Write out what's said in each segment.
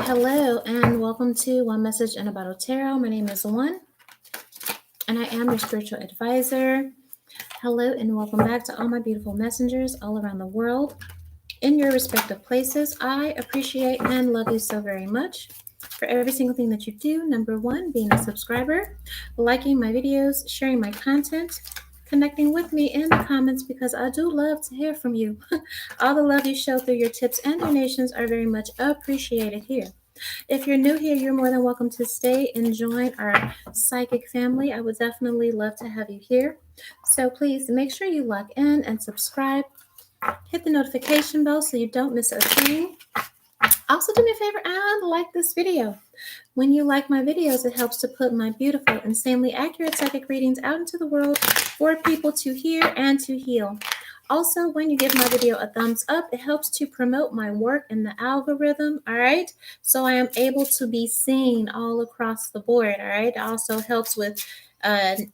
Hello and welcome to One Message in a Bottle Tarot. My name is O.N.E and I am your spiritual advisor. Hello and welcome back to all my beautiful messengers all around the world in your respective places. I appreciate and love you so very much for every single thing that you do. Number one, being a subscriber, liking my videos, sharing my content, connecting with me in the comments because I do love to hear from you. All the love you show through your tips and donations are very much appreciated here. If you're new here, you're more than welcome to stay and join our psychic family. I would definitely love to have you here. So please make sure you lock in and subscribe. Hit the notification bell so you don't miss a thing. Also, do me a favor and like this video. When you like my videos, it helps to put my beautiful, insanely accurate psychic readings out into the world for people to hear and to heal. Also, when you give my video a thumbs up, it helps to promote my work in the algorithm, all right? So I am able to be seen all across the board, all right? It also helps with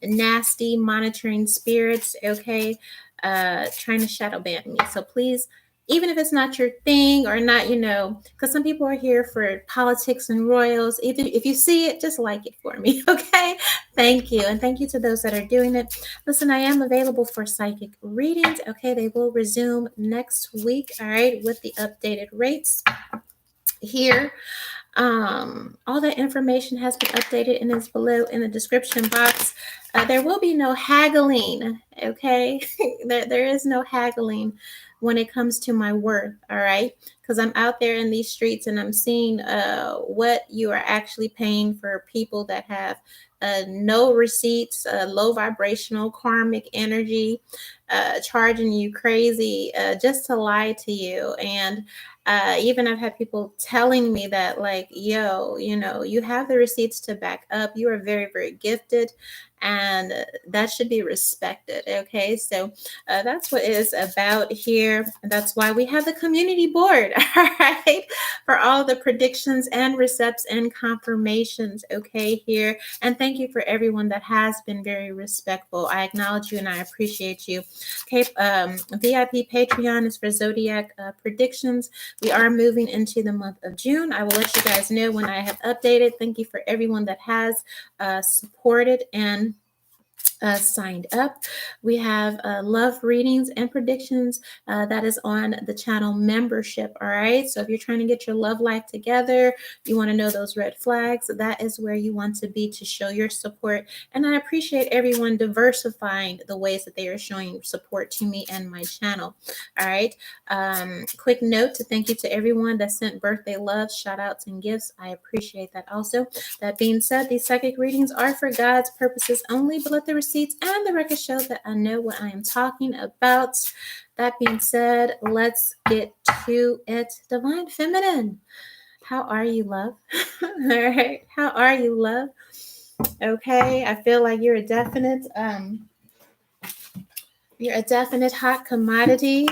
nasty monitoring spirits, okay? Trying to shadow ban me. So please, even if it's not your thing or not, because some people are here for politics and royals. If you see it, just like it for me, okay? Thank you. And thank you to those that are doing it. Listen, I am available for psychic readings, okay? They will resume next week, all right, with the updated rates here. All that information has been updated and is below in the description box. There will be no haggling, okay? there is no haggling when it comes to my worth, all right? Because I'm out there in these streets and I'm seeing what you are actually paying for people that have no receipts, low vibrational karmic energy, charging you crazy just to lie to you. And even I've had people telling me that, like, yo, you have the receipts to back up. You are very, very gifted, and that should be respected. Okay, so that's what it is about here. That's why we have the community board, all right, for all the predictions and recepts and confirmations. Okay, here, and thank you for everyone that has been very respectful. I acknowledge you and I appreciate you. Okay, VIP Patreon is for zodiac predictions. We are moving into the month of June. I will let you guys know when I have updated. Thank you for everyone that has supported and signed up. We have love readings and predictions that is on the channel membership. All right. So if you're trying to get your love life together, you want to know those red flags, that is where you want to be to show your support. And I appreciate everyone diversifying the ways that they are showing support to me and my channel. All right. Quick note to thank you to everyone that sent birthday love, shout outs, and gifts. I appreciate that also. That being said, these psychic readings are for God's purposes only, but let the receipts and the record show that I know what I am talking about. That being said, let's get to it. Divine Feminine, how are you, love? All right, how are you, love? Okay, I feel like you're a definite hot commodity.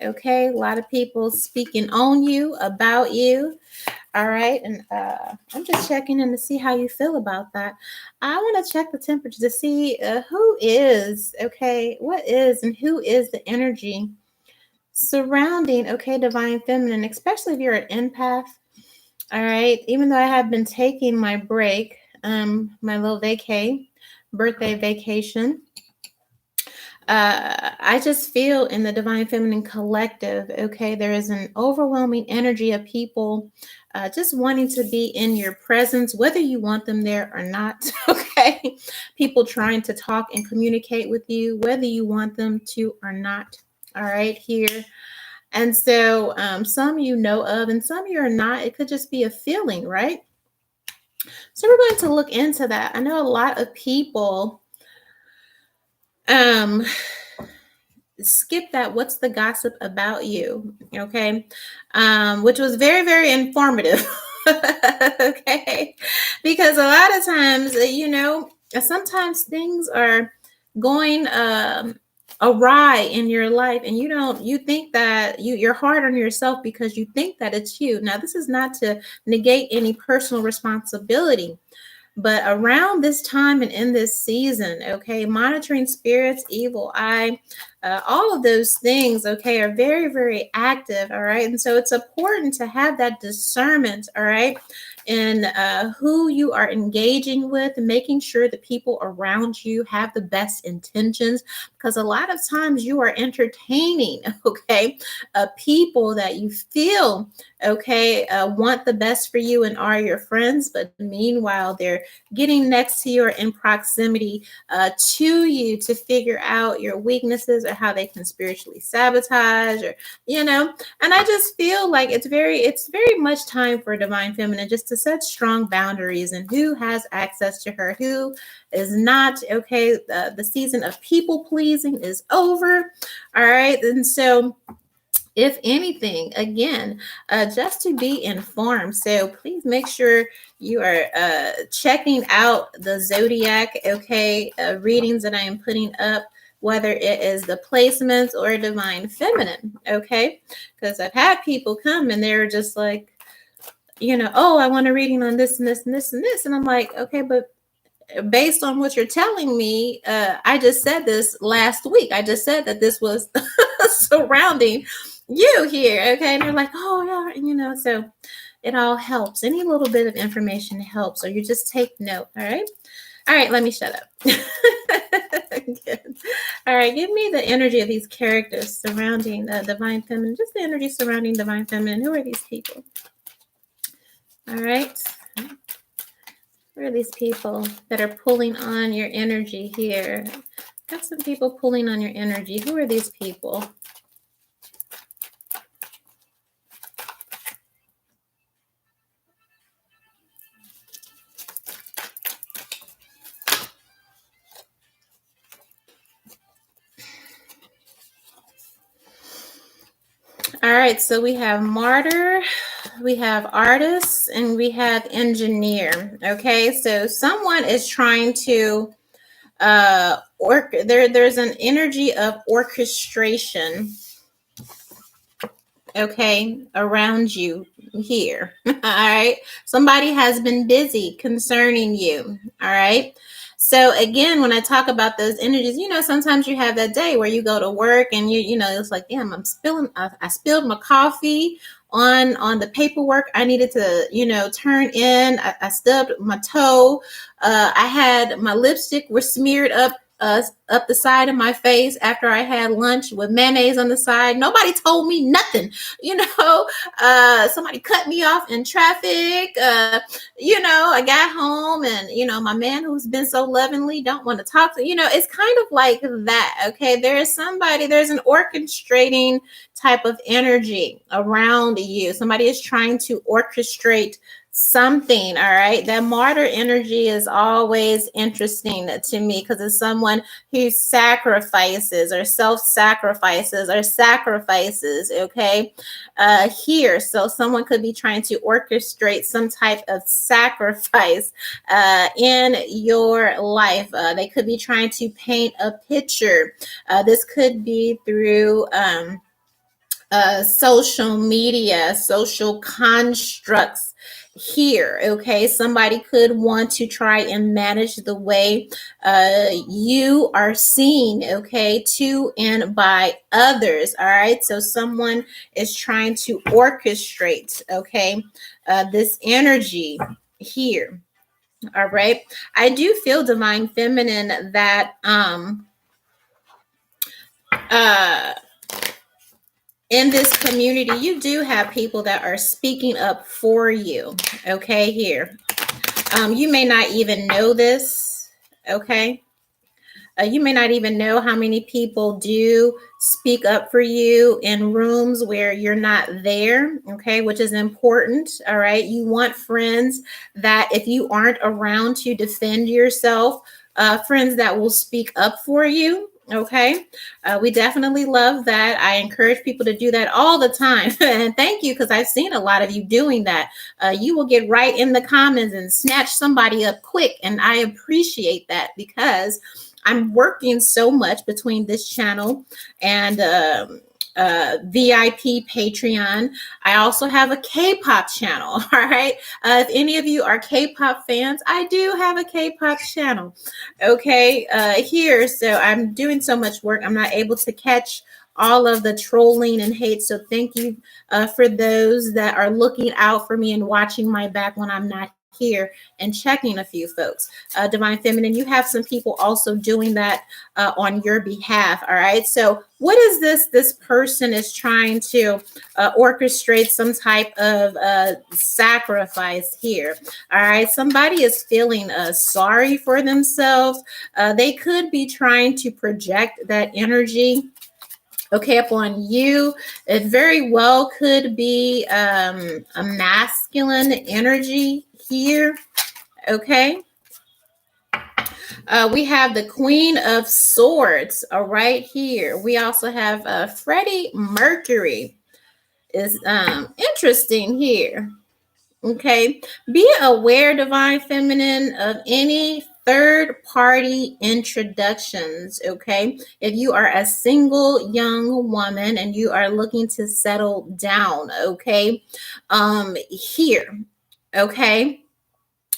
Okay, a lot of people speaking on you, about you. All right, and I'm just checking in to see how you feel about that. I want to check the temperature to see who is, okay, what is and who is the energy surrounding, okay, Divine Feminine, especially if you're an empath. All right, even though I have been taking my break, my little birthday vacation, I just feel in the Divine Feminine collective, okay, there is an overwhelming energy of people just wanting to be in your presence, whether you want them there or not, okay? People trying to talk and communicate with you, whether you want them to or not, all right, here. And so some you know of and some you're not. It could just be a feeling, right? So we're going to look into that. I know a lot of people skip that what's the gossip about you, okay, which was very, very informative. Okay, because a lot of times, sometimes things are going awry in your life, and you think that you're hard on yourself because you think that it's you. Now, this is not to negate any personal responsibility, But around this time and in this season, okay, monitoring spirits, evil eye, all of those things, okay, are very, very active, all right? And so it's important to have that discernment, all right, in who you are engaging with, and making sure the people around you have the best intentions, because a lot of times you are entertaining, okay, people that you feel, okay, want the best for you and are your friends, but meanwhile, they're getting next to you or in proximity to you to figure out your weaknesses or how they can spiritually sabotage, or and I just feel like it's very much time for divine feminine just to set strong boundaries and who has access to her, who is not. Okay, the season of people pleasing is over. All right, and so if anything, again, just to be informed. So please make sure you are checking out the zodiac, okay, readings that I am putting up, whether it is the placements or divine feminine, okay? Because I've had people come and they're just like, oh, I want a reading on this and this and this and this. And I'm like, okay, but based on what you're telling me, I just said this last week. I just said that this was surrounding you here. Okay. And they're like, oh, yeah, so it all helps. Any little bit of information helps, or you just take note. All right. All right. Let me shut up. Good. All right. Give me the energy of these characters surrounding divine feminine, just the energy surrounding divine feminine. Who are these people? All right. Who are these people that are pulling on your energy here? Got some people pulling on your energy. Who are these people? All right, so we have martyr, we have artist, and we have engineer. Okay, so someone is trying to there's an energy of orchestration, okay, around you here. All right, somebody has been busy concerning you. All right, so again, when I talk about those energies, sometimes you have that day where you go to work and it's like, damn, I spilled my coffee on the paperwork I needed to turn in. I stubbed my toe. I had my lipstick were smeared up the side of my face after I had lunch with mayonnaise on the side. Nobody told me nothing. Somebody cut me off in traffic. I got home and, my man who's been so lovingly don't want to talk to, it's kind of like that. Okay. There's an orchestrating type of energy around you. Somebody is trying to orchestrate something. All right. That martyr energy is always interesting to me because it's someone who sacrifices or self-sacrifices or sacrifices. Okay. Here. So someone could be trying to orchestrate some type of sacrifice in your life. They could be trying to paint a picture. This could be through social media, social constructs here. Okay, somebody could want to try and manage the way you are seen, okay, to and by others. All right, so someone is trying to orchestrate, okay, this energy here. All right, I do feel divine feminine that in this community, you do have people that are speaking up for you. Okay, here. You may not even know this. Okay. You may not even know how many people do speak up for you in rooms where you're not there. Okay, which is important. All right. You want friends that if you aren't around to defend yourself, friends that will speak up for you. Okay. We definitely love that. I encourage people to do that all the time. And thank you, because I've seen a lot of you doing that. You will get right in the comments and snatch somebody up quick. And I appreciate that because I'm working so much between this channel and VIP Patreon. I also have a K-pop channel. All right. If any of you are K-pop fans, I do have a K-pop channel. Okay. Here. So I'm doing so much work. I'm not able to catch all of the trolling and hate. So thank you for those that are looking out for me and watching my back when I'm not here and checking a few folks. Divine Feminine, you have some people also doing that on your behalf. All right. So what is this? This person is trying to orchestrate some type of sacrifice here. All right. Somebody is feeling sorry for themselves. They could be trying to project that energy, okay, upon you. It very well could be a masculine energy here. Okay. We have the Queen of Swords right here. We also have Freddie Mercury is interesting here. Okay. Be aware, Divine Feminine, of any third party introductions. Okay. If you are a single young woman and you are looking to settle down, okay, here, okay.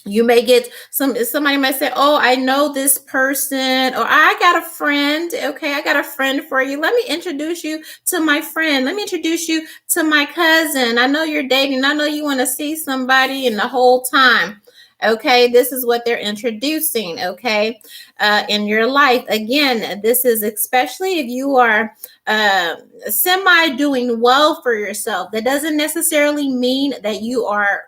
You may get somebody might say, oh, I know this person, or I got a friend. Okay, I got a friend for you. Let me introduce you to my friend. Let me introduce you to my cousin. I know you're dating. I know you want to see somebody, and the whole time. Okay, this is what they're introducing, okay, in your life. Again, this is especially if you are semi doing well for yourself. That doesn't necessarily mean that you are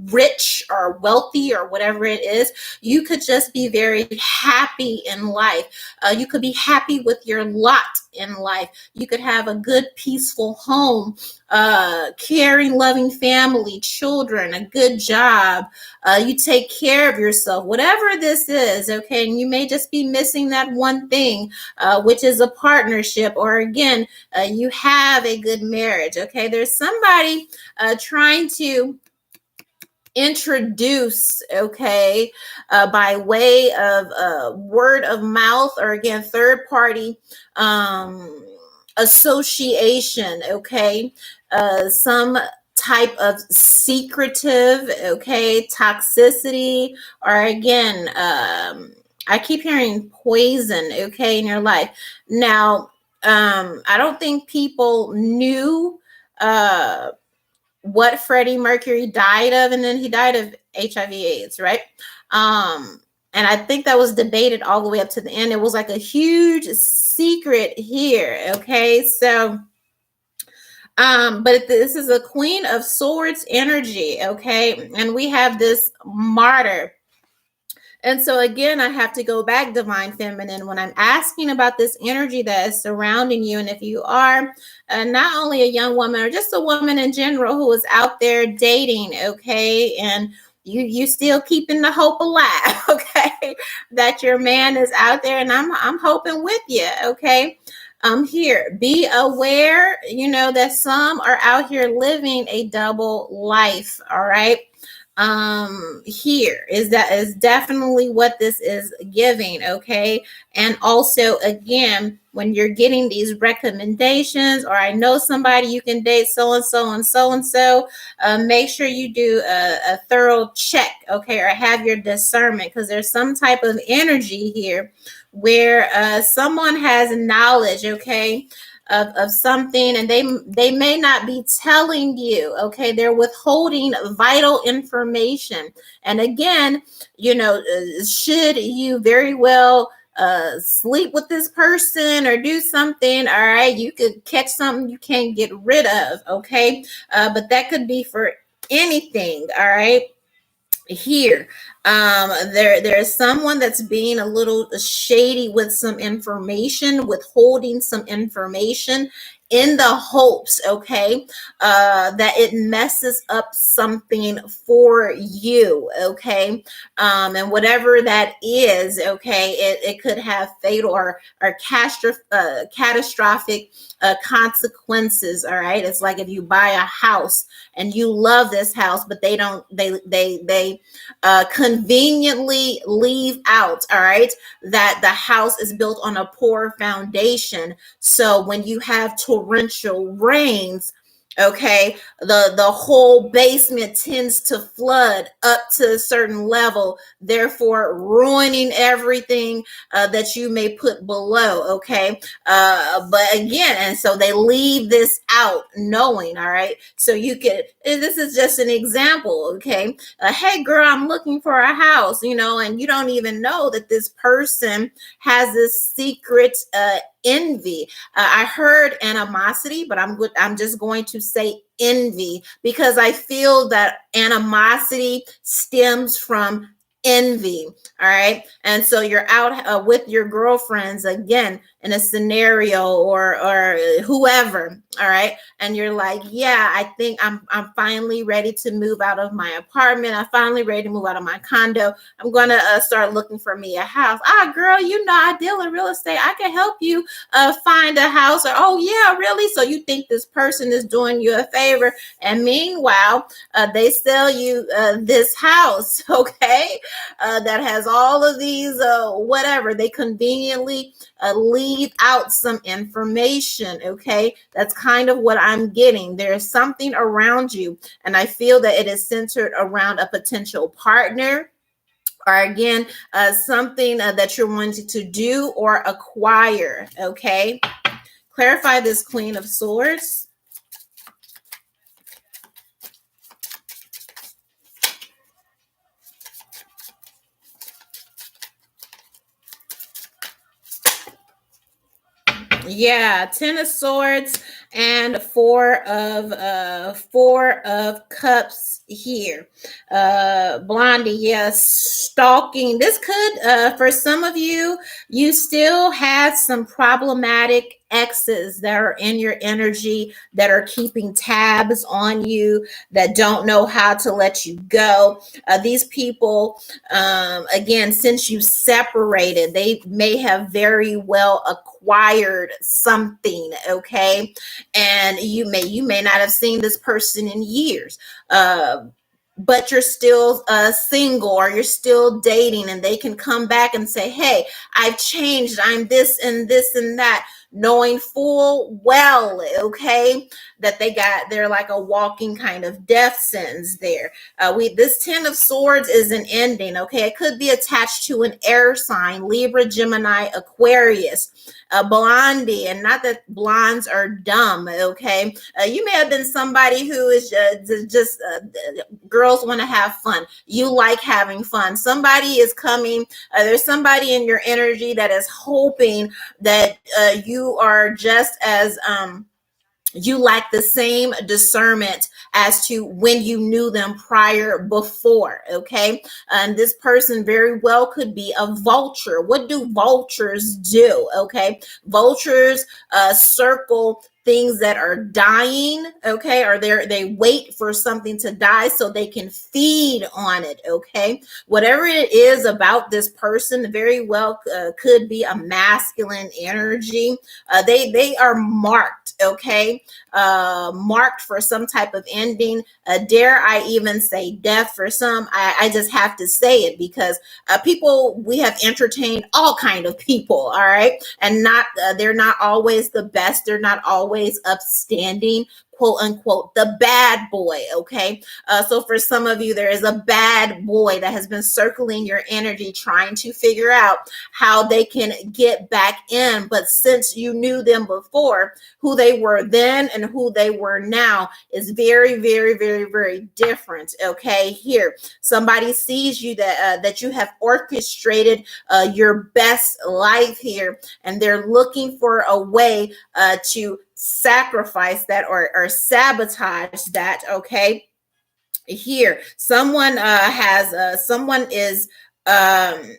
rich or wealthy or whatever it is. You could just be very happy in life. You could be happy with your lot in life. You could have a good, peaceful home, caring, loving family, children, a good job. You take care of yourself, whatever this is, okay? And you may just be missing that one thing, which is a partnership, or again, you have a good marriage, okay? There's somebody trying to introduce, okay, by way of word of mouth, or again, third party association, okay, some type of secretive, okay, toxicity, or again, I keep hearing poison, okay, in your life. Now, I don't think people knew what Freddie Mercury died of, and then he died of HIV/AIDS, right? And I think that was debated all the way up to the end. It was like a huge secret here, okay? So, but this is a Queen of Swords energy, okay? And we have this martyr. And so again, I have to go back, Divine Feminine, when I'm asking about this energy that is surrounding you. And if you are not only a young woman or just a woman in general who is out there dating, okay, and you still keeping the hope alive, okay, that your man is out there, and I'm hoping with you, okay. Here, be aware, you know, that some are out here living a double life, all right. Here is definitely what this is giving, okay. And also, again, when you're getting these recommendations, or I know somebody you can date, so and so and so and so, make sure you do a thorough check, okay, or have your discernment, because there's some type of energy here where someone has knowledge, okay, of something, and they may not be telling you, okay. They're withholding vital information. And again, you know, should you very well sleep with this person or do something, all right, you could catch something you can't get rid of, okay. But that could be for anything, all right. Here, there's someone that's being a little shady with some information, withholding some information, in the hopes, okay, that it messes up something for you, okay. And whatever that is, okay, it could have fatal or catastrophic consequences, all right. It's like if you buy a house and you love this house, but they conveniently leave out, all right, that the house is built on a poor foundation. So when you have torrential rains, okay, the whole basement tends to flood up to a certain level, therefore ruining everything that you may put below, okay. But again, and so they leave this out knowing, all right, so you could, this is just an example, okay. Hey girl, I'm looking for a house, and you don't even know that this person has this secret envy. I heard animosity, but I'm just going to say envy, because I feel that animosity stems from envy. All right. And so you're out with your girlfriends again in a scenario, or whoever. All right. And you're like, yeah, I think I'm finally ready to move out of my apartment. I'm finally ready to move out of my condo. I'm going to start looking for me a house. Girl, I deal in real estate. I can help you find a house. Or, oh yeah, really? So you think this person is doing you a favor. And meanwhile, they sell you this house, okay, that has all of these, whatever. They conveniently leave out some information, okay? That's kind of what I'm getting. There's something around you, and I feel that it is centered around a potential partner, or again, something that you're wanting to do or acquire, okay? Clarify this Queen of Swords. Yeah, Ten of Swords and Four of Cups here. Blondie, yes, stalking. This could, for some of you, you still have some problematic exes that are in your energy, that are keeping tabs on you, that don't know how to let you go. These people, again, since you separated, they may have very well acquired something, okay, and you may not have seen this person in years, but you're still single, or you're still dating, and they can come back and say, hey, I've changed, I'm this and this and that, knowing full well, okay, that they're like a walking kind of death sentence there. This Ten of Swords is an ending, okay. It could be attached to an air sign, Libra, Gemini, Aquarius. Blondie, and not that blondes are dumb, okay. You may have been somebody who is just girls want to have fun. You like having fun. Somebody is coming. There's somebody in your energy that is hoping that you are just as you lack the same discernment as to when you knew them before, okay? And this person very well could be a vulture. What do vultures do, okay? Vultures circle things that are dying, okay, or they wait for something to die so they can feed on it, okay. Whatever it is about this person, very well could be a masculine energy. They are marked, okay, marked for some type of ending. Dare I even say death for some? I just have to say it, because people, we have entertained all kind of people, all right, and they're not always the best. They're not always upstanding, quote unquote, the bad boy, okay. So for some of you, there is a bad boy that has been circling your energy, trying to figure out how they can get back in. But since you knew them before, who they were then and who they were now is very, very, very, very different, okay. Here, somebody sees you that you have orchestrated your best life here, and they're looking for a way to sacrifice that, or sabotage that, okay. Here, someone someone is and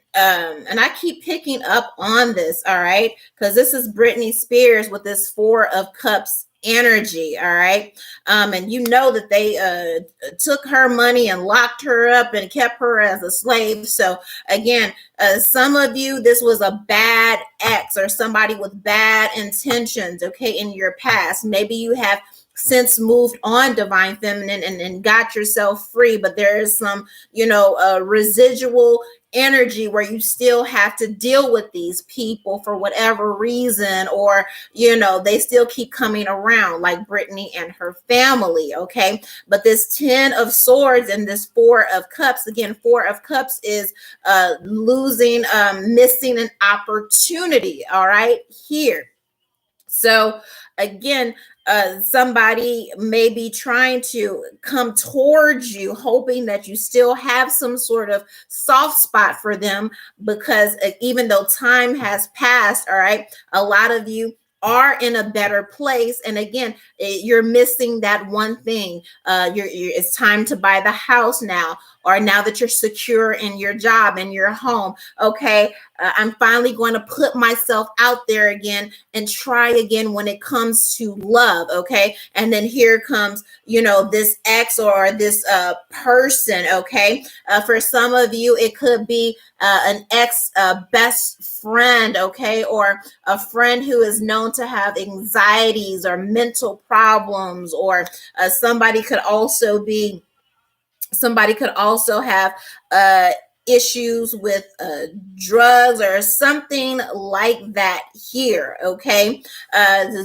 I keep picking up on this, all right, because this is Britney Spears with this Four of Cups energy, all right. And you know that they took her money and locked her up and kept her as a slave. So again, some of you, this was a bad ex, or somebody with bad intentions, okay, in your past. Maybe you have since moved on, divine feminine, and got yourself free, but there is some, residual energy where you still have to deal with these people for whatever reason, or they still keep coming around, like Brittany and her family. Okay, but this 10 of swords and this 4 of cups, again, 4 of cups is losing, missing an opportunity. All right, here. So again, somebody may be trying to come towards you, hoping that you still have some sort of soft spot for them, because even though time has passed, all right, a lot of you are in a better place. And again, you're missing that one thing. It's time to buy the house now, or now that you're secure in your job and your home. Okay, I'm finally going to put myself out there again and try again when it comes to love. Okay, and then here comes, this ex or this person. Okay, for some of you, it could be an ex best friend. Okay, or a friend who is known to have anxieties or mental problems, or somebody could also have issues with drugs or something like that here. Okay,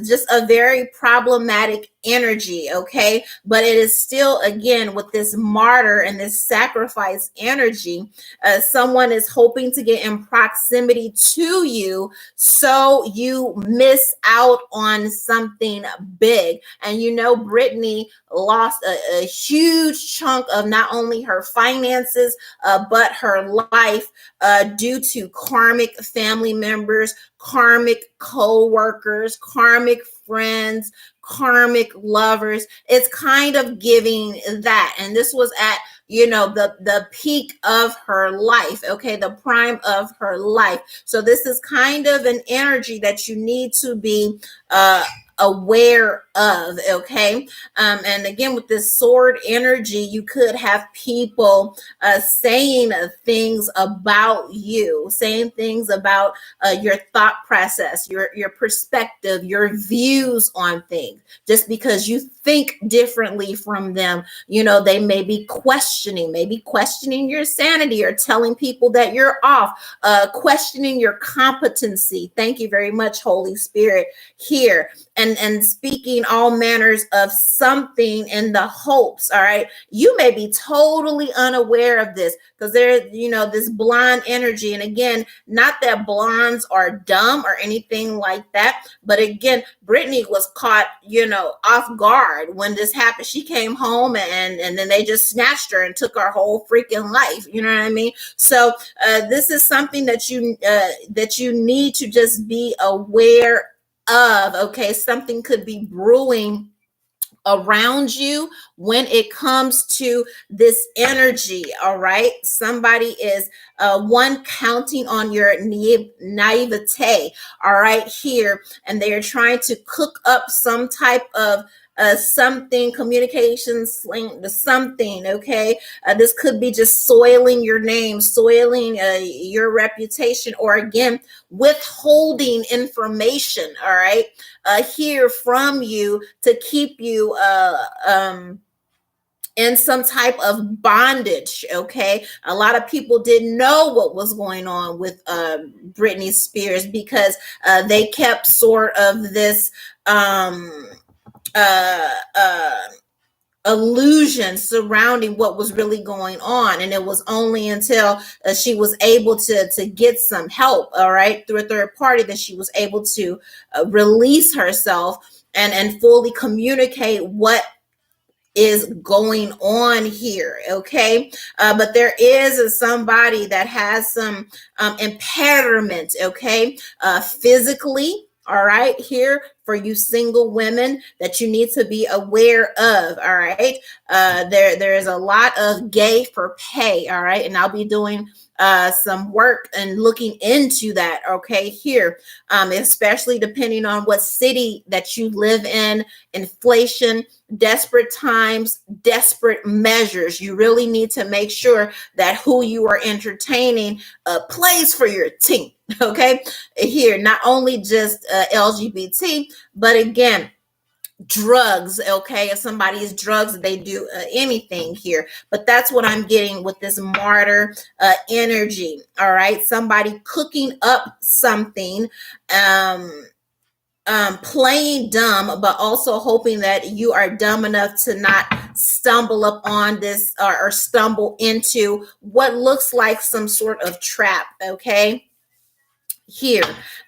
just a very problematic energy. Okay, but it is still, again, with this martyr and this sacrifice energy, someone is hoping to get in proximity to you, so you miss out on something big. And Brittany lost a huge chunk of not only her finances, but her life, due to karmic family members, karmic co-workers, karmic friends, karmic lovers. It's kind of giving that. And this was at the peak of her life. Okay, the prime of her life. So this is kind of an energy that you need to be aware of. Okay, and again, with this sword energy, you could have people saying things about you, saying things about your thought process, your perspective, your views on things. Just because you think differently from them, they may be questioning your sanity, or telling people that you're off, questioning your competency. Thank you very much, Holy Spirit, here. And speaking all manners of something in the hopes. All right, you may be totally unaware of this, because there's this blonde energy. And again, not that blondes are dumb or anything like that, but again, Brittany was caught off guard when this happened. She came home, and then they just snatched her and took her whole freaking life. You know what I mean? So this is something that you need to just be aware of. Okay, something could be brewing around you when it comes to this energy. All right, somebody is one counting on your naivete. All right, here, and they are trying to cook up some type of something, communication slang, something. Okay, this could be just soiling your name, soiling your reputation, or again, withholding information. All right, here from you to keep you in some type of bondage. Okay, a lot of people didn't know what was going on with Britney Spears, because they kept sort of this illusion surrounding what was really going on. And it was only until she was able to get some help, all right, through a third party, that she was able to release herself and fully communicate what is going on here. Okay, but there is somebody that has some impairment. Okay, physically. All right, here for you single women that you need to be aware of. All right, there is a lot of gay for pay. All right, and I'll be doing some work and looking into that. Okay, here, especially depending on what city that you live in, inflation, desperate times, desperate measures. You really need to make sure that who you are entertaining plays for your team. Okay, here, not only just LGBT, but again, drugs, okay? If somebody is drugs, they do anything here. But that's what I'm getting with this martyr energy, all right? Somebody cooking up something, playing dumb, but also hoping that you are dumb enough to not stumble up on this or stumble into what looks like some sort of trap, okay? Here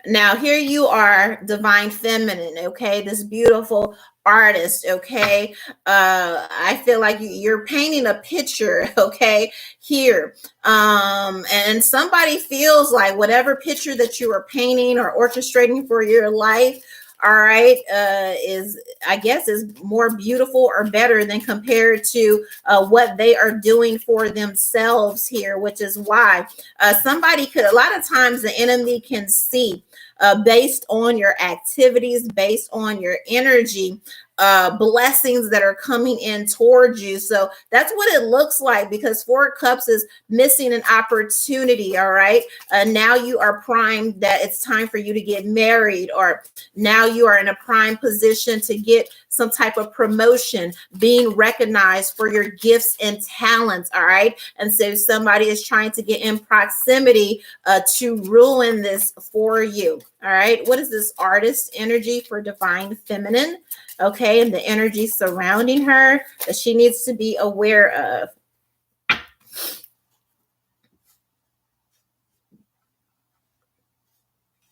now, here you are, divine feminine, okay, this beautiful artist, okay. I feel like you're painting a picture, okay, here. And somebody feels like whatever picture that you are painting or orchestrating for your life, all right, is, I guess, is more beautiful or better than compared to what they are doing for themselves here, which is why somebody could, a lot of times the enemy can see based on your activities, based on your energy, blessings that are coming in towards you. So that's what it looks like, because Four of Cups is missing an opportunity. All right. Now you are primed that it's time for you to get married, or now you are in a prime position to get some type of promotion, being recognized for your gifts and talents. All right. And so somebody is trying to get in proximity to ruin this for you. All right. What is this artist energy for divine feminine? Okay. And the energy surrounding her that she needs to be aware of.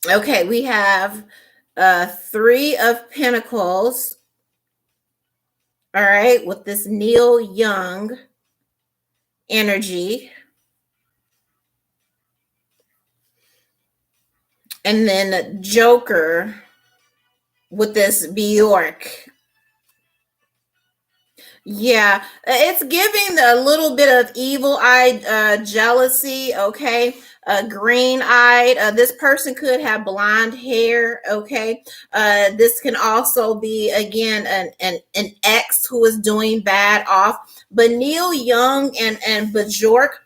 Okay. We have Three of Pentacles. All right. With this Neil Young energy. And then Joker with this Bjork. Yeah, it's giving a little bit of evil-eyed jealousy, okay? Green-eyed. This person could have blonde hair, okay? This can also be, again, an ex who is doing bad off. But Neil Young and Bjork,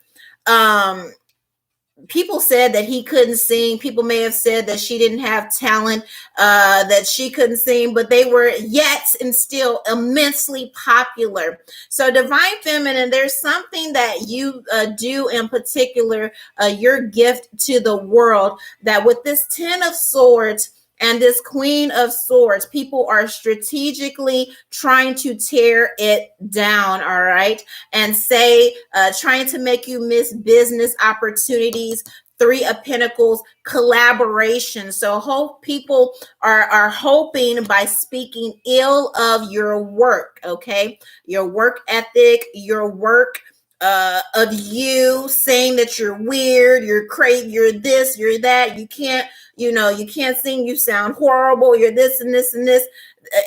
people said that he couldn't sing. People may have said that she didn't have talent, that she couldn't sing, but they were yet and still immensely popular. So divine feminine, there's something that you do in particular, your gift to the world, that with this 10 of Swords and this Queen of Swords, people are strategically trying to tear it down, all right? And say, trying to make you miss business opportunities. Three of Pentacles, collaboration. So hope people are hoping by speaking ill of your work, okay? Your work ethic, your work of you, saying that you're weird, you're crazy, you're this, you're that, you can't sing, you sound horrible, you're this and this and this,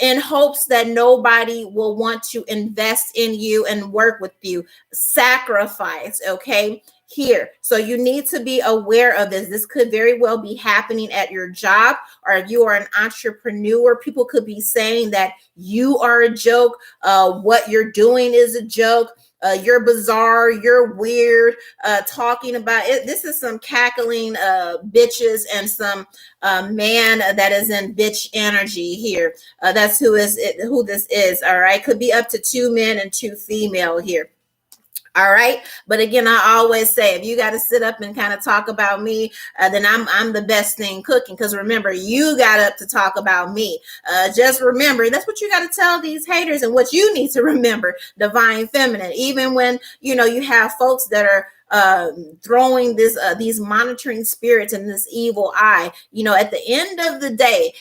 in hopes that nobody will want to invest in you and work with you. Sacrifice, okay? Here. So you need to be aware of this. This could very well be happening at your job, or if you are an entrepreneur, people could be saying that you are a joke. What you're doing is a joke. You're bizarre, you're weird, talking about it. This is some cackling bitches and some man that is in bitch energy here. That's who this is. All right. Could be up to 2 men and 2 female here. All right. But again, I always say, if you got to sit up and kind of talk about me, then I'm the best thing cooking. Because remember, you got up to talk about me. Just remember, that's what you got to tell these haters, and what you need to remember, divine feminine. Even when, you have folks that are throwing these monitoring spirits and this evil eye, at the end of the day,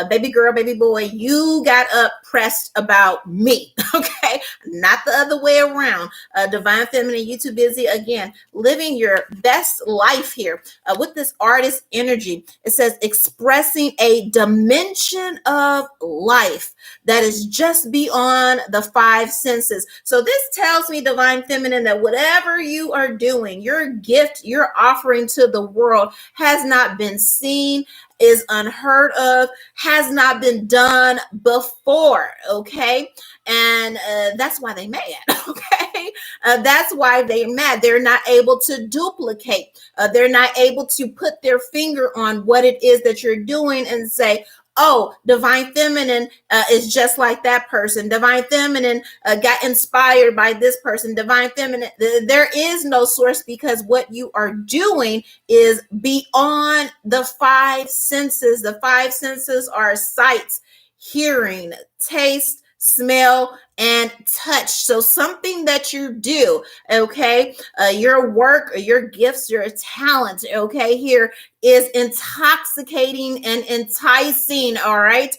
baby girl, baby boy, you got up pressed about me. Okay. Not the other way around. Divine feminine, you too busy, again, living your best life here. With this artist energy, it says expressing a dimension of life that is just beyond the 5 senses. So this tells me, divine feminine, that whatever you are doing, your gift you're offering to the world has not been seen, is unheard of, has not been done before. Okay. And that's why they mad. Okay. That's why they're mad. They're not able to duplicate. They're not able to put their finger on what it is that you're doing and say, oh, divine feminine is just like that person. Divine feminine got inspired by this person. Divine feminine, there is no source, because what you are doing is beyond the five senses. The five senses are sight, hearing, taste, smell, and touch. So something that you do, okay, your work or your gifts, your talent, okay, here is intoxicating and enticing, all right,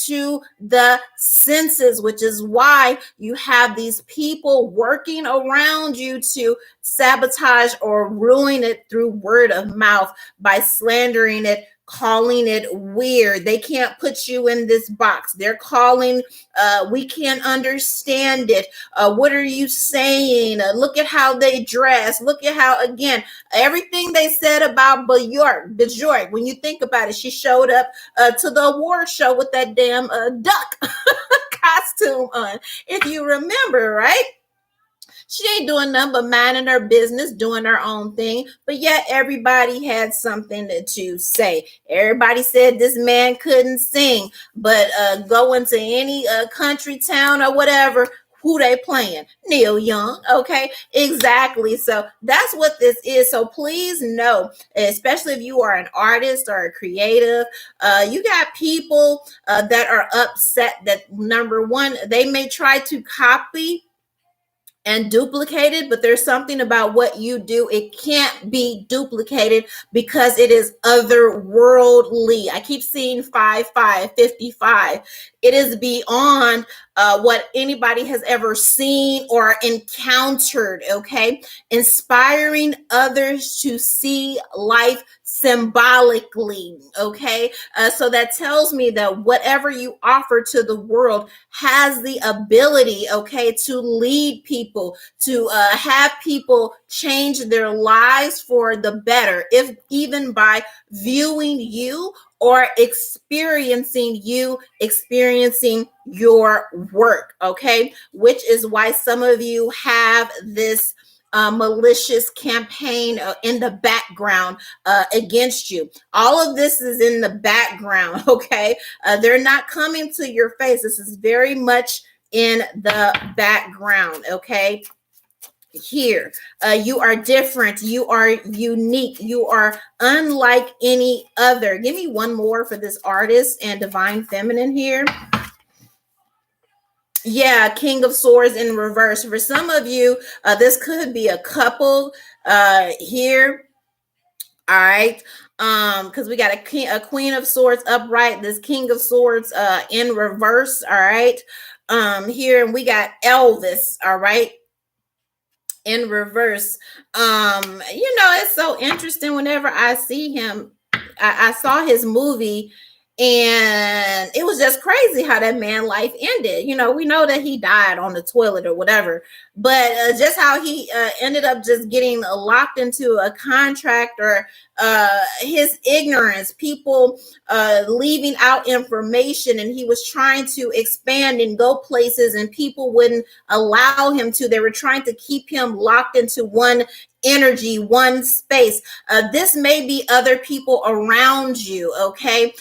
to the senses, which is why you have these people working around you to sabotage or ruin it through word of mouth by slandering it, calling it weird. They can't put you in this box. They're calling, we can't understand it. What are you saying? Look at how they dress. Look at how, again, everything they said about Bjork, when you think about it, she showed up to the award show with that damn duck costume on, if you remember, right? She ain't doing nothing but minding her business, doing her own thing. But yet everybody had something to say. Everybody said this man couldn't sing, but go into any country town or whatever, who they playing? Neil Young. Okay, exactly. So that's what this is. So please know, especially if you are an artist or a creative, you got people that are upset that, number one, they may try to copy and duplicated, but there's something about what you do, it can't be duplicated because it is otherworldly. I keep seeing 55. It is beyond what anybody has ever seen or encountered, okay? Inspiring others to see life symbolically, okay? So that tells me that whatever you offer to the world has the ability, okay, to lead people, to have people change their lives for the better, if even by viewing you or experiencing your work, okay? Which is why some of you have this malicious campaign in the background against you. All of this is in the background, okay? They're not coming to your face. This is very much in the background, okay? Here, you are different, you are unique, you are unlike any other. Give me one more for this artist and divine feminine here. Yeah, King of Swords in reverse. For some of you, this could be a couple here. All right. Because we got a Queen of Swords upright, this King of Swords in reverse. All right. Here, and we got Elvis, all right, in reverse. It's so interesting whenever I see him. I saw his movie, and it was just crazy how that man life ended. We know that he died on the toilet or whatever, but just how he ended up just getting locked into a contract, or his ignorance, people leaving out information, and he was trying to expand and go places, and people wouldn't allow him to. They were trying to keep him locked into one energy, one space. This may be other people around you, okay?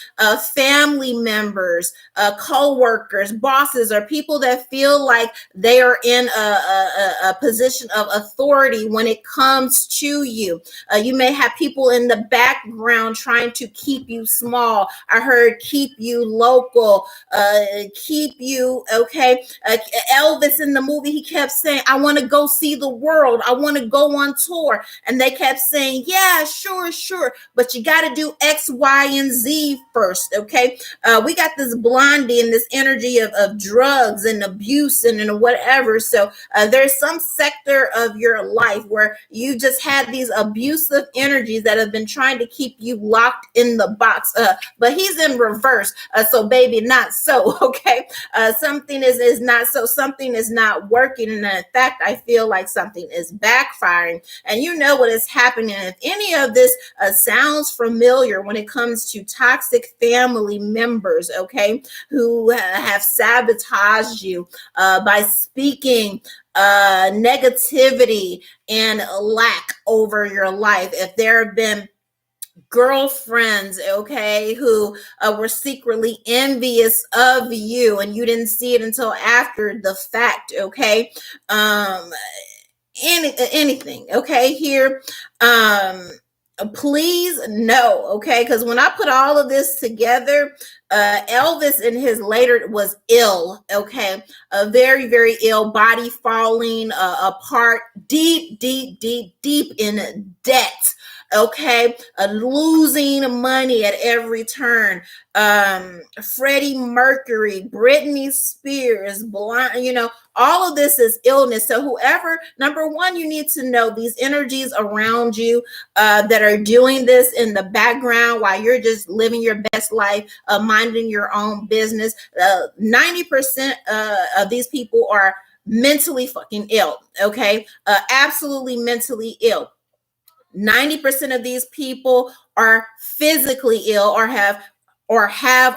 Family members, co-workers, bosses, or people that feel like they are in a position of authority when it comes to you. You may have people in the background trying to keep you small. I heard keep you local, keep you, okay? Elvis in the movie, he kept saying, I want to go see the world. I want to go on tour. And they kept saying, yeah, sure. But you got to do X, Y, and Z first, okay? We got this Blondie and this energy of drugs and abuse and whatever. So there's some sector of your life where you just had these abusive energies that have been trying to keep you locked in the box. But he's in reverse. So baby, not so, okay? Something is not so. Something is not working. And in fact, I feel like something is backfiring. And you know what is happening. If any of this sounds familiar when it comes to toxic family members, okay, who have sabotaged you by speaking negativity and lack over your life, if there have been girlfriends, okay, who were secretly envious of you and you didn't see it until after the fact, okay? Anything, okay, here. Please no, okay, because when I put all of this together, Elvis in his later was ill, okay, very, very ill, body falling apart, deep, deep, deep, deep in debt, okay, losing money at every turn. Freddie Mercury, Britney Spears, blind, all of this is illness. So whoever, number one, you need to know these energies around you that are doing this in the background while you're just living your best life, minding your own business. 90% of these people are mentally fucking ill, okay? Absolutely mentally ill. 90% of these people are physically ill or have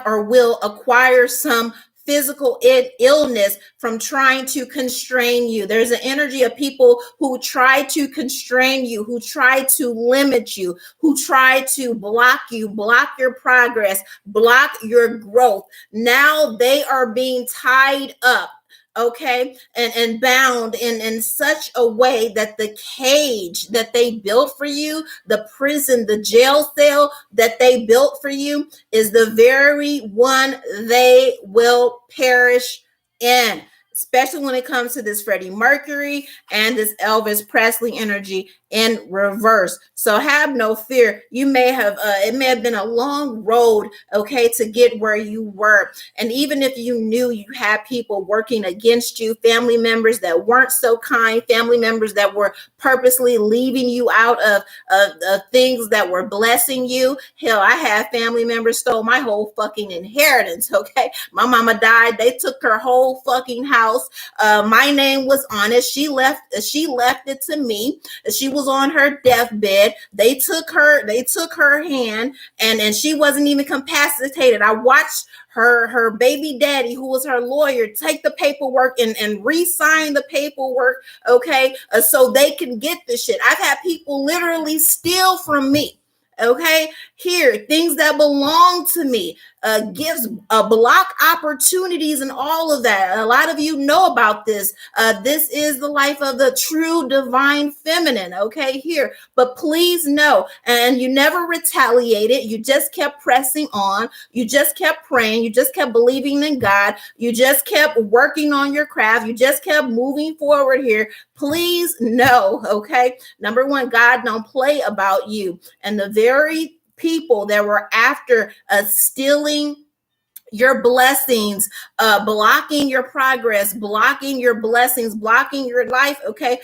or will acquire some physical illness from trying to constrain you. There's an energy of people who try to constrain you, who try to limit you, who try to block you, block your progress, block your growth. Now they are being tied up, okay, and bound in such a way that the cage that they built for you, the prison, the jail cell that they built for you, is the very one they will perish in. Especially when it comes to this Freddie Mercury and this Elvis Presley energy in reverse. So have no fear. You may have, it may have been a long road, okay, to get where you were. And even if you knew you had people working against you, family members that weren't so kind, family members that were purposely leaving you out of things that were blessing you. Hell, I had family members stole my whole fucking inheritance, okay? My mama died. They took her whole fucking house. My name was on it. She left it to me. She was on her deathbed. They took her hand, and she wasn't even capacitated. I watched her baby daddy, who was her lawyer, take the paperwork and re-sign the paperwork, okay, so they can get the shit. I've had people literally steal from me, okay, here, things that belong to me, gives block opportunities and all of that. A lot of you know about this. This is the life of the true divine feminine, okay, here. But please know, and you never retaliated. You just kept pressing on. You just kept praying. You just kept believing in God. You just kept working on your craft. You just kept moving forward here. Please know, okay, number one, God don't play about you. And the very people that were after stealing your blessings, blocking your progress, blocking your blessings, blocking your life, okay,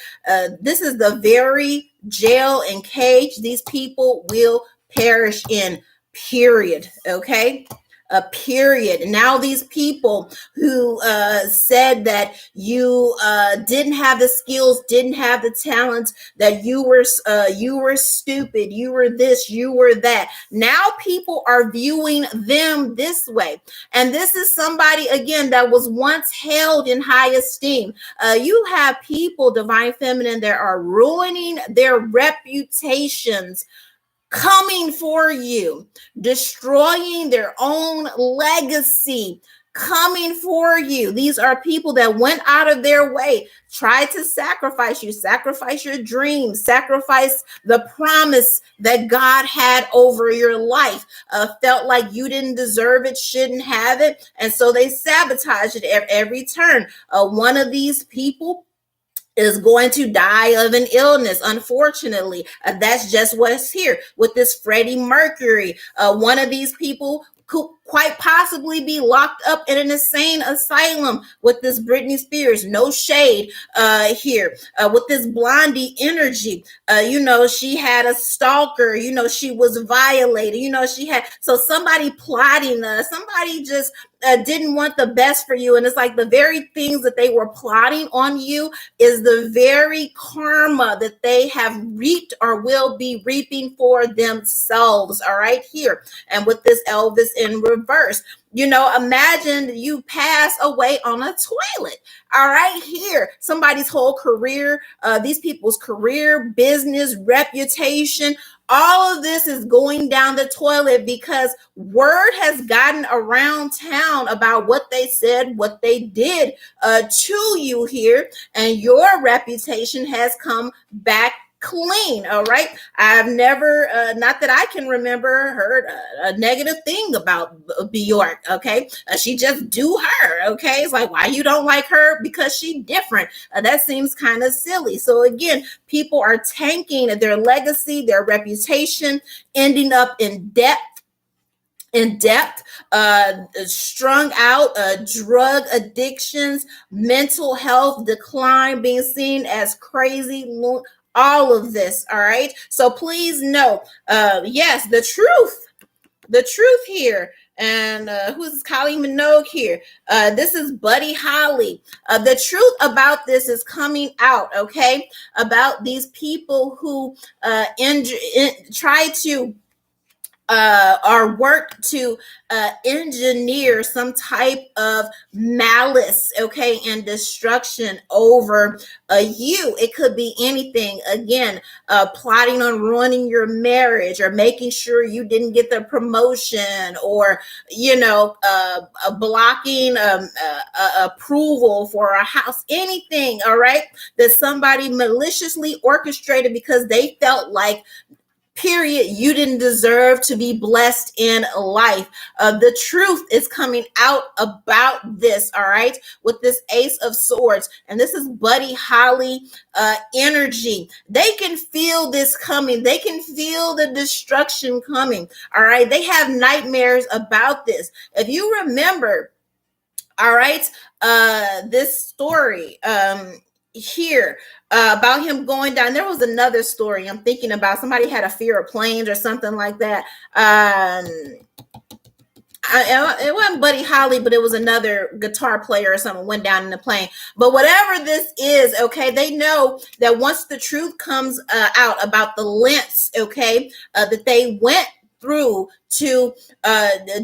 this is the very jail and cage these people will perish in, period, okay? A period. Now these people who said that you didn't have the skills, didn't have the talents, that you were stupid, you were this, you were that. Now people are viewing them this way. And this is somebody, again, that was once held in high esteem. You have people, divine feminine, that are ruining their reputations, coming for you, destroying their own legacy, coming for you. These are people that went out of their way, tried to sacrifice you, sacrifice your dreams, sacrifice the promise that God had over your life, felt like you didn't deserve it, shouldn't have it, and so they sabotaged it at every turn. One of these people is going to die of an illness, unfortunately. That's just what's here with this Freddie Mercury. One of these people could quite possibly be locked up in an insane asylum with this Britney Spears. No shade here. With this Blondie energy, she had a stalker, she was violated, she had, so somebody plotting, somebody just didn't want the best for you. And it's like the very things that they were plotting on you is the very karma that they have reaped or will be reaping for themselves. All right, here. And with this Elvis in reverse, imagine you pass away on a toilet. All right, here, somebody's whole career, these people's career, business, reputation, All of this is going down the toilet because word has gotten around town about what they said, what they did to you here, and your reputation has come back clean. All right. I've never, not that I can remember, heard a negative thing about Bjork. Okay. She just do her. Okay. It's like, why you don't like her? Because she different. That seems kind of silly. So again, people are tanking their legacy, their reputation, ending up in debt, strung out, drug addictions, mental health decline, being seen as crazy, all of this. All right. So please know, yes, the truth here. And who's Kylie Minogue here? This is Buddy Holly. The truth about this is coming out, okay? About these people who try to or work to engineer some type of malice, okay, and destruction over you. It could be anything. Again, plotting on ruining your marriage, or making sure you didn't get the promotion, or blocking approval for a house. Anything, all right, that somebody maliciously orchestrated because they felt like, period, you didn't deserve to be blessed in life. The truth is coming out about this, all right, with this Ace of Swords. And this is Buddy Holly energy. They can feel this coming. They can feel the destruction coming, all right? They have nightmares about this. If you remember, all right, this story here about him going down. There was another story I'm thinking about. Somebody had a fear of planes or something like that. It wasn't Buddy Holly, but it was another guitar player or something went down in the plane. But whatever this is, okay, they know that once the truth comes out about the lengths, okay, that they went through to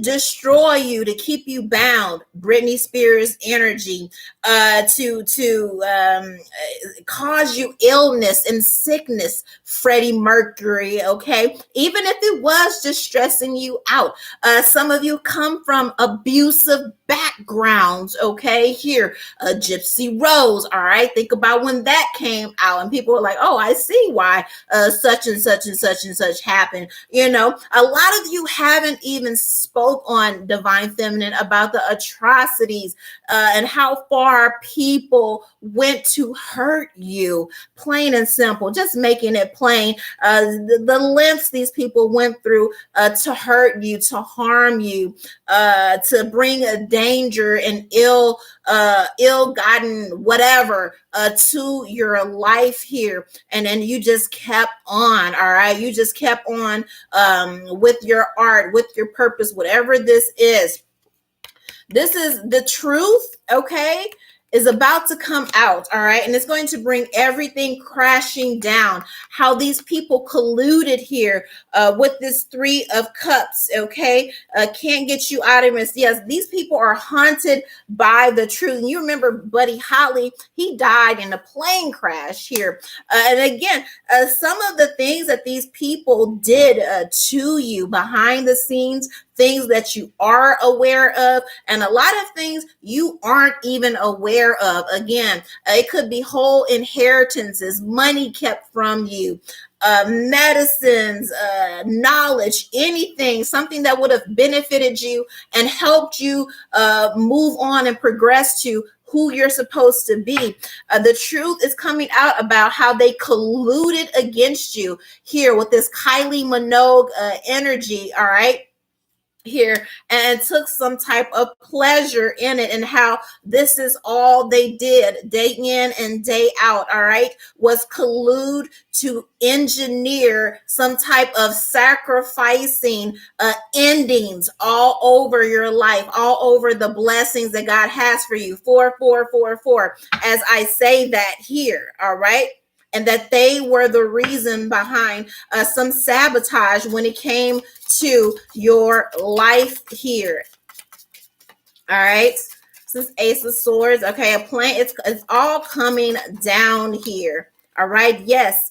destroy you, to keep you bound, Britney Spears energy, to cause you illness and sickness, Freddie Mercury, okay? Even if it was just stressing you out. Some of you come from abusive backgrounds, okay? Here, Gypsy Rose, all right? Think about when that came out and people were like, oh, I see why such and such and such and such happened. You know, a lot of you haven't even spoke on Divine Feminine about the atrocities and how far people went to hurt you, plain and simple, just making it plain. The lengths these people went through to hurt you, to harm you, to bring a danger and ill-gotten whatever to your life here. And then you just kept on, all right? You just kept on with your art, with your purpose, whatever this is. This is the truth, okay, is about to come out, all right? And it's going to bring everything crashing down. How these people colluded here with this Three of Cups, okay? Can't get you out of this. Yes, these people are haunted by the truth. And you remember Buddy Holly, he died in a plane crash here. And again, some of the things that these people did to you behind the scenes, things that you are aware of, and a lot of things you aren't even aware of. Again, it could be whole inheritances, money kept from you, medicines, knowledge, anything, something that would have benefited you and helped you move on and progress to who you're supposed to be. The truth is coming out about how they colluded against you here with this Kylie Minogue energy, all right? Here, and took some type of pleasure in it, and how this is all they did day in and day out, all right, was collude to engineer some type of sacrificing endings all over your life, all over the blessings that God has for you. 4 as I say that here, all right? And that they were the reason behind some sabotage when it came to your life here. All right. This is Ace of Swords. Okay, a plan. It's all coming down here. All right. Yes.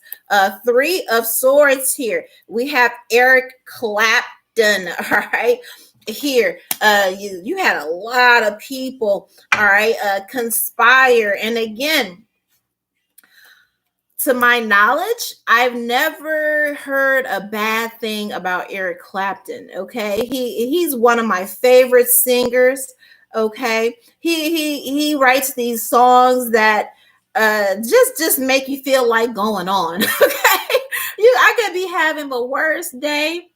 Three of Swords here. We have Eric Clapton. All right. Here, you had a lot of people, all right, conspire. And again, to my knowledge, I've never heard a bad thing about Eric Clapton. Okay, he's one of my favorite singers. Okay, he writes these songs that just make you feel like going on. Okay, I could be having the worst day,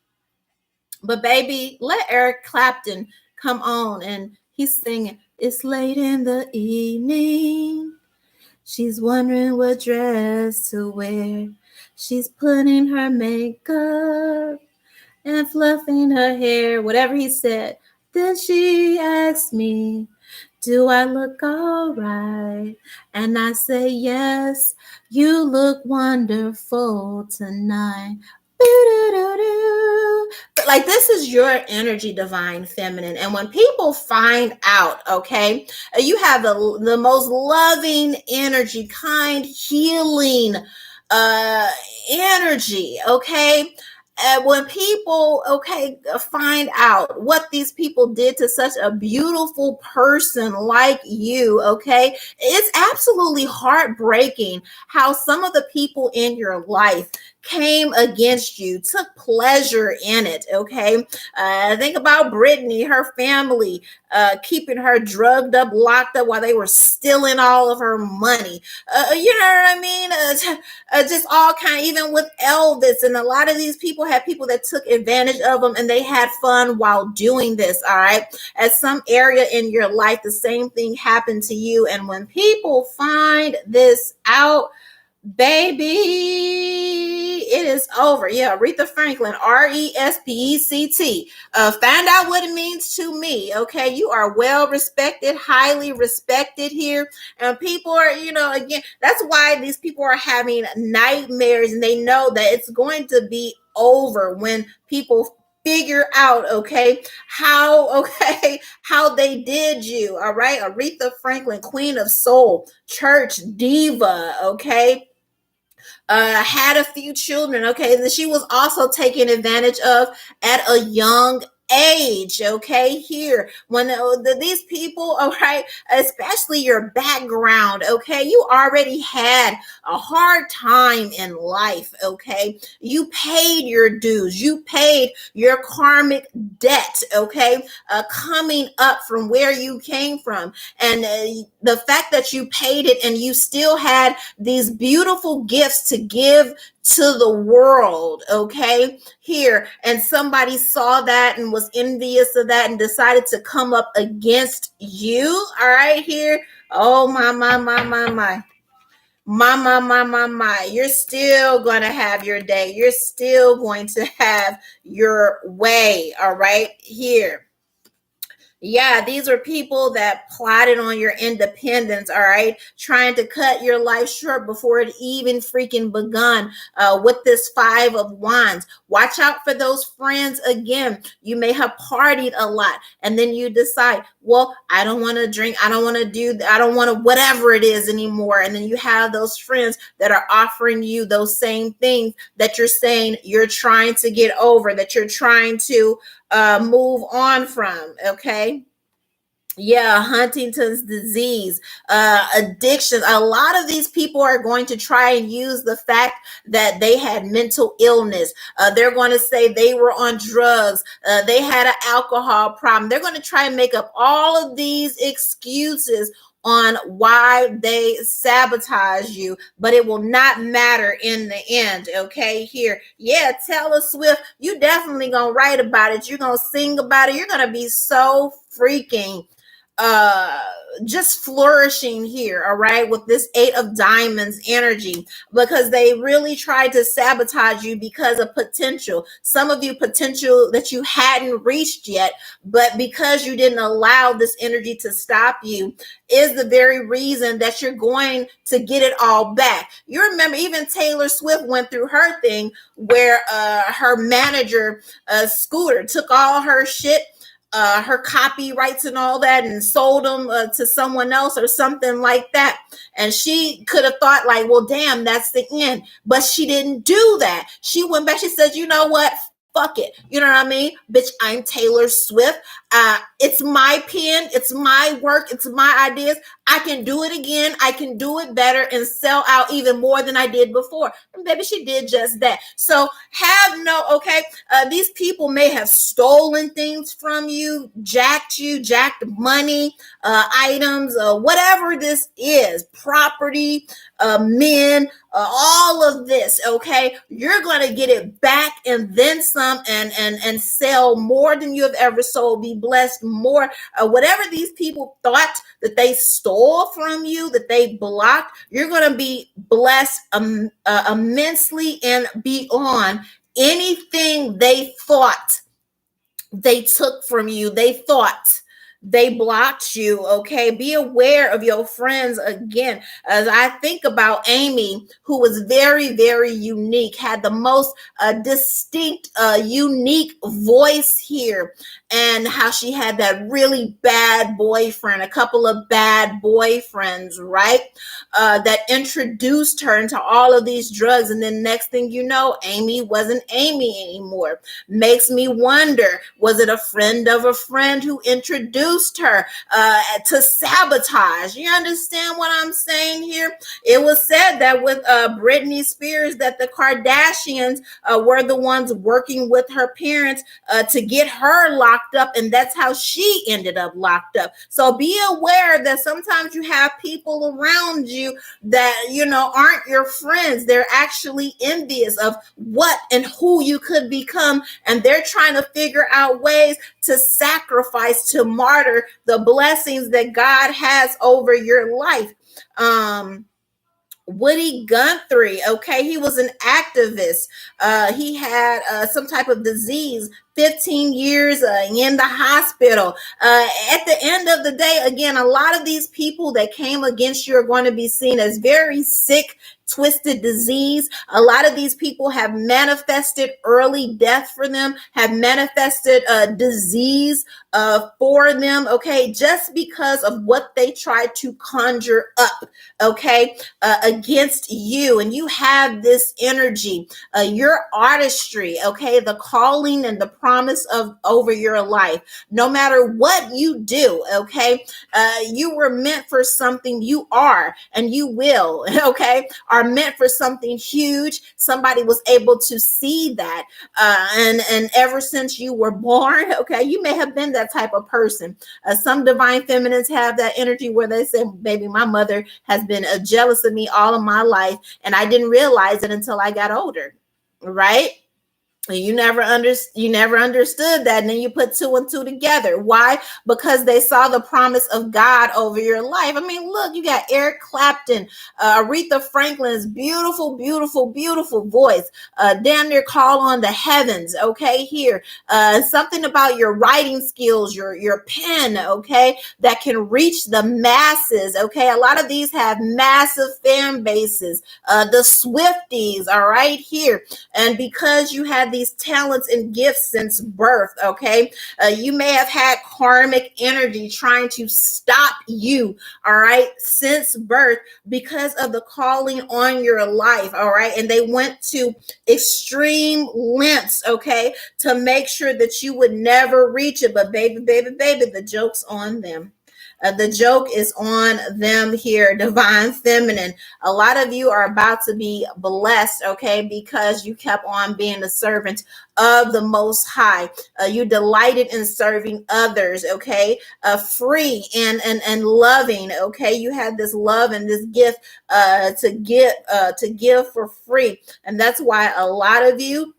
but baby, let Eric Clapton come on, and he's singing. It's late in the evening. She's wondering what dress to wear. She's putting her makeup and fluffing her hair, whatever he said. Then she asked me, do I look all right? And I say, yes, you look wonderful tonight. But like, this is your energy, divine feminine. And when people find out, okay, you have the most loving energy, kind, healing energy, okay? When people, okay, find out what these people did to such a beautiful person like you, okay, it's absolutely heartbreaking how some of the people in your life came against you, took pleasure in it, okay? Think about Brittany, her family, keeping her drugged up, locked up while they were stealing all of her money. You know what I mean? Just all kind, even with Elvis, and a lot of these people had people that took advantage of them, and they had fun while doing this. All right, at some area in your life, the same thing happened to you, and when people find this out, baby, it is over. Yeah, Aretha Franklin, RESPECT. Find out what it means to me. Okay, you are well respected, highly respected here, and people are, again, that's why these people are having nightmares, and they know that it's going to be over when people figure out, okay, how they did you. All right, Aretha Franklin, Queen of Soul, church diva, okay, had a few children, okay, that she was also taken advantage of at a young age, okay, here, when these people, all right, especially your background, okay, you already had a hard time in life, okay, you paid your dues, you paid your karmic debt, okay, coming up from where you came from, and the fact that you paid it and you still had these beautiful gifts to give to the world, okay, here, and somebody saw that and was envious of that and decided to come up against you, all right, here, oh my, you're still going to have your day, you're still going to have your way, all right, here. Yeah, these are people that plotted on your independence, all right? Trying to cut your life short before it even freaking begun with this Five of Wands. Watch out for those friends again. You may have partied a lot, and then you decide, well, I don't want to drink. I don't want to whatever it is anymore. And then you have those friends that are offering you those same things that you're saying you're trying to get over, that you're trying to move on from, okay? Yeah, Huntington's disease, addiction. A lot of these people are going to try and use the fact that they had mental illness. They're going to say they were on drugs. They had an alcohol problem. They're going to try and make up all of these excuses on why they sabotage you, but it will not matter in the end, okay? Here, yeah, Taylor Swift, you definitely gonna write about it. You're gonna sing about it. You're gonna be so freaking just flourishing here, all right, with this Eight of Diamonds energy, because they really tried to sabotage you because of potential. Some of you, potential that you hadn't reached yet, but because you didn't allow this energy to stop you is the very reason that you're going to get it all back. You remember even Taylor Swift went through her thing where her manager, Scooter, took all her shit, her copyrights and all that and sold them to someone else or something like that. And she could have thought like, well, damn, that's the end. But she didn't do that. She went back. She said, you know what? Fuck it. You know what I mean? Bitch, I'm Taylor Swift. It's my pen. It's my work. It's my ideas. I can do it again. I can do it better and sell out even more than I did before. And baby, she did just that. So these people may have stolen things from you, jacked money, items, whatever this is, property, men, all of this, okay? You're going to get it back and then some and sell more than you have ever sold, be blessed more. Whatever these people thought that they stole from you, that they blocked, you're going to be blessed immensely and beyond anything they thought they took from you. They thought they blocked you. Okay, be aware of your friends. Again, as I think about Amy, who was very, very unique, had the most distinct, unique voice here, and how she had that really bad boyfriend, a couple of bad boyfriends, right? That introduced her into all of these drugs. And then next thing you know, Amy wasn't Amy anymore. Makes me wonder, was it a friend of a friend who introduced her to sabotage? You understand what I'm saying here? It was said that with Britney Spears, that the Kardashians were the ones working with her parents to get her locked up, and that's how she ended up locked up. So be aware that sometimes you have people around you that, you know, aren't your friends. They're actually envious of what and who you could become, and they're trying to figure out ways to sacrifice, to martyr the blessings that God has over your life. Woody Guthrie, okay, he was an activist. He had some type of disease, 15 years in the hospital. At the end of the day, again, a lot of these people that came against you are going to be seen as very sick, twisted disease. A lot of these people have manifested early death for them, have manifested disease for them, okay, just because of what they tried to conjure up, okay, against you. And you have this energy, your artistry, okay, the calling and the promise of over your life. No matter what you do, okay, you were meant for something. You are, and you will, okay, are meant for something huge. Somebody was able to see that, and ever since you were born, okay, you may have been that type of person. Some divine feminines have that energy where they say, baby, my mother has been jealous of me all of my life, and I didn't realize it until I got older, right? You never understood that, and then you put two and two together. Why? Because they saw the promise of God over your life. I mean, look, you got Eric Clapton, Aretha Franklin's beautiful, beautiful, beautiful voice. Damn near call on the heavens. Okay, here, something about your writing skills, your pen. Okay, that can reach the masses. Okay, a lot of these have massive fan bases. The Swifties are right here, and because you had these talents and gifts since birth, okay, you may have had karmic energy trying to stop you, all right, since birth because of the calling on your life, all right, and they went to extreme lengths, okay, to make sure that you would never reach it. But baby, the joke's on them. The joke is on them here, divine feminine. A lot of you are about to be blessed, okay, because you kept on being a servant of the Most High. You delighted in serving others, okay, free and loving, okay. You had this love and this gift to give for free, and that's why a lot of you,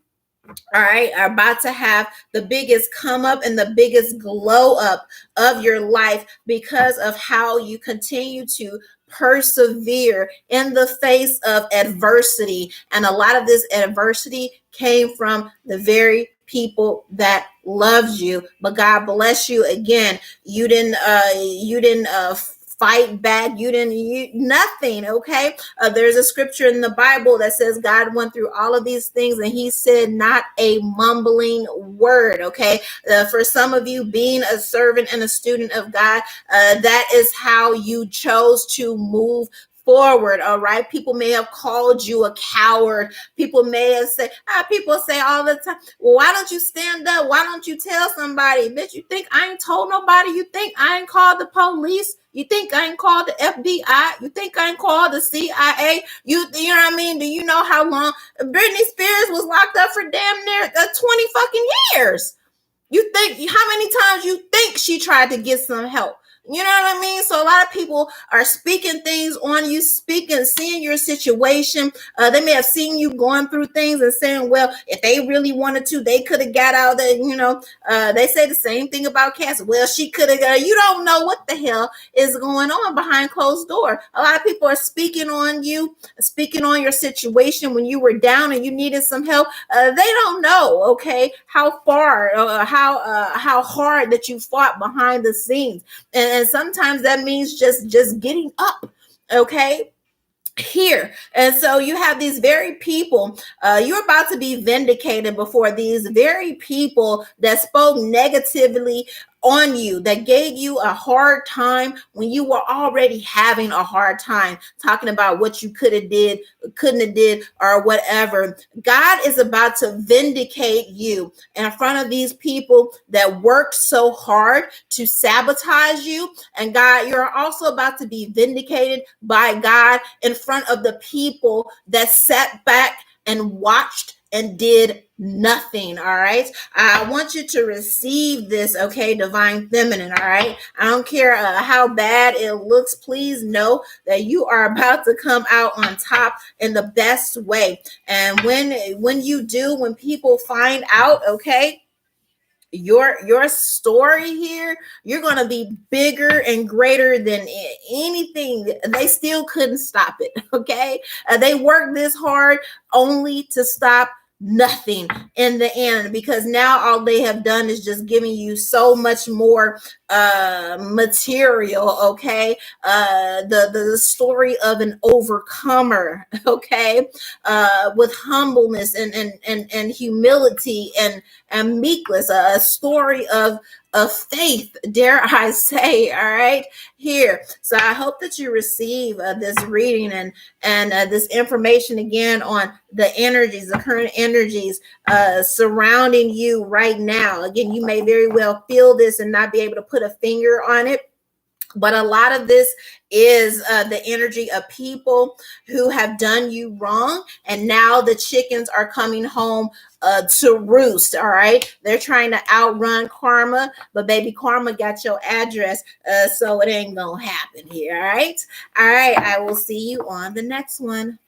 all right, are about to have the biggest come up and the biggest glow up of your life because of how you continue to persevere in the face of adversity. And a lot of this adversity came from the very people that loved you. But God bless you again. You didn't fight back. Nothing. Okay. There's a scripture in the Bible that says God went through all of these things and he said not a mumbling word. Okay. For some of you, being a servant and a student of God, that is how you chose to move forward. All right. People may have called you a coward. People may have said, people say all the time, well, why don't you stand up? Why don't you tell somebody? Bitch, you think I ain't told nobody? You think I ain't called the police? You think I ain't called the FBI? You think I ain't called the CIA? You know what I mean? Do you know how long Britney Spears was locked up for damn near 20 fucking years? You think how many times you think she tried to get some help? You know what I mean? So a lot of people are speaking things on you, seeing your situation. They may have seen you going through things and saying, well, if they really wanted to, they could have got out there. You know, they say the same thing about Cassie. Well, she could have got. You don't know what the hell is going on behind closed door. A lot of people are speaking on you, speaking on your situation when you were down and you needed some help. They don't know, okay, how far, how hard that you fought behind the scenes. And sometimes that means just getting up, okay, here. And so you have these very people, you're about to be vindicated before these very people that spoke negatively on you, that gave you a hard time when you were already having a hard time, talking about what you could have did, couldn't have did, or whatever. God is about to vindicate you in front of these people that worked so hard to sabotage you. And God, you're also about to be vindicated by God in front of the people that sat back and watched and did nothing. All right. I want you to receive this. Okay. Divine feminine. All right. I don't care how bad it looks. Please know that you are about to come out on top in the best way. And when you do, when people find out, okay, your story here, you're going to be bigger and greater than anything. They still couldn't stop it. Okay. They worked this hard only to stop nothing in the end, because now all they have done is just giving you so much more material. Okay. The story of an overcomer. Okay. With humbleness and humility and meekness, a story of faith, dare I say. All right, here. So I hope that you receive this reading and this information again on the energies, the current energies surrounding you right now. Again, you may very well feel this and not be able to put a finger on it. But a lot of this is the energy of people who have done you wrong. And now the chickens are coming home to roost. All right. They're trying to outrun karma, but baby, karma got your address. So it ain't going to happen here. All right. All right. I will see you on the next one.